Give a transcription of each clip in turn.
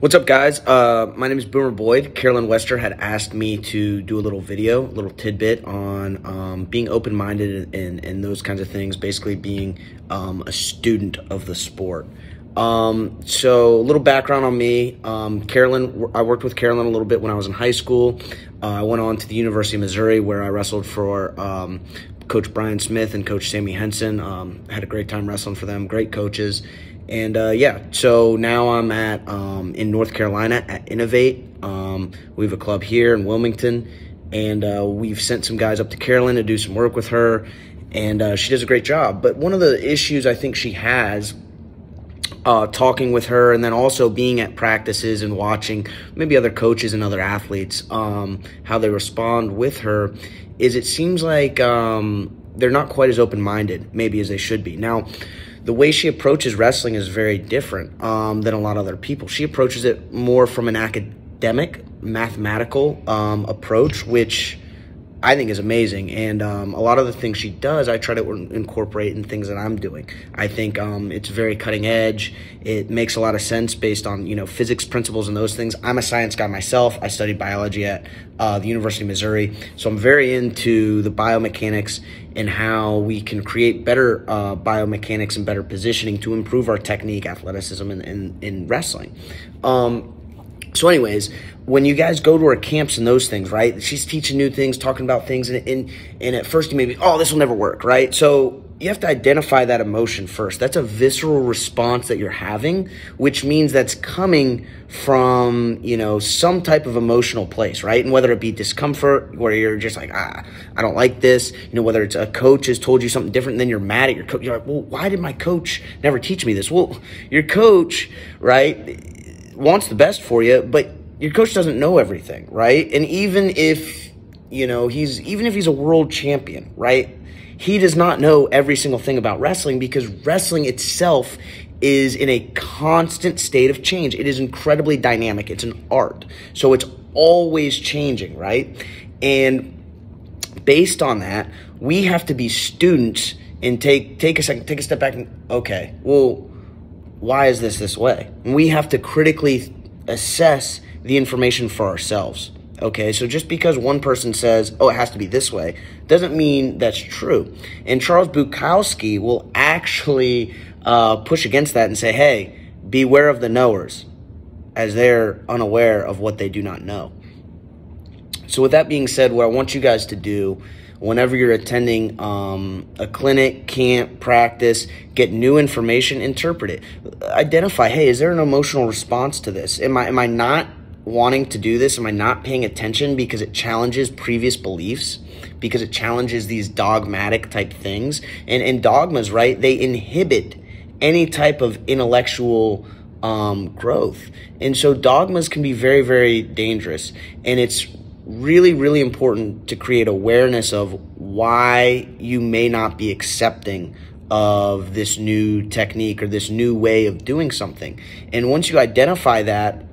What's up, guys? My name is Boomer Boyd. Carolyn Wester had asked me to do a little video, a little tidbit on being open-minded and those kinds of things, basically being a student of the sport. So a little background on me. Carolyn, I worked with Carolyn a little bit when I was in high school. I went on to the University of Missouri where I wrestled for Coach Brian Smith and Coach Sammy Henson. Had a great time wrestling for them, great coaches. And yeah, so now I'm at in North Carolina at Innovate. We have a club here in Wilmington, and we've sent some guys up to Carolyn to do some work with her, and she does a great job. But one of the issues I think she has, talking with her and then also being at practices and watching maybe other coaches and other athletes, how they respond with her, is it seems like they're not quite as open-minded maybe as they should be. Now, the way she approaches wrestling is very different than a lot of other people. She approaches it more from an academic, mathematical approach, which I think is amazing. And a lot of the things she does, I try to incorporate in things that I'm doing. I think it's very cutting edge. It makes a lot of sense based on, physics principles and those things. I'm a science guy myself. I studied biology at the University of Missouri. So I'm very into the biomechanics and how we can create better biomechanics and better positioning to improve our technique, athleticism, in wrestling. So anyways, when you guys go to her camps and those things, right, she's teaching new things, talking about things, and at first you may be, oh, this will never work, right? So you have to identify that emotion first. That's a visceral response that you're having, which means that's coming from, some type of emotional place, right? And whether it be discomfort, where you're just like, I don't like this, whether it's a coach has told you something different, and then you're mad at your coach. You're like, well, why did my coach never teach me this? Well, your coach, right, wants the best for you, but your coach doesn't know everything, right? And even if, he's a world champion, right, he does not know every single thing about wrestling, because wrestling itself is in a constant state of change. It is incredibly dynamic. It's an art. So it's always changing, right? And based on that, we have to be students and take a second, take a step back and, okay, well, why is this way? And we have to critically assess the information for ourselves. Okay, so just because one person says, oh, it has to be this way, doesn't mean that's true. And Charles Bukowski will actually push against that and say, hey, beware of the knowers, as they're unaware of what they do not know. So with that being said, what I want you guys to do whenever you're attending a clinic, camp, practice, get new information, interpret it. Identify, hey, is there an emotional response to this? Am I not wanting to do this? Am I not paying attention because it challenges previous beliefs, because it challenges these dogmatic type things? And dogmas, right, they inhibit any type of intellectual growth. And so dogmas can be very, very dangerous. And it's really, really important to create awareness of why you may not be accepting of this new technique or this new way of doing something. And once you identify that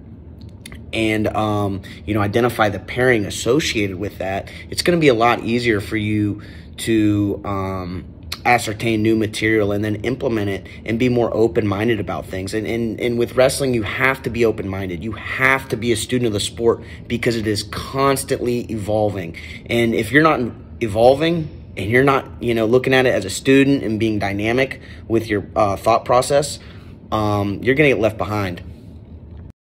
and, identify the pairing associated with that, it's going to be a lot easier for you to ascertain new material and then implement it and be more open-minded about things. And with wrestling, you have to be open-minded. You have to be a student of the sport because it is constantly evolving. And if you're not evolving and you're not, looking at it as a student and being dynamic with your thought process, you're going to get left behind.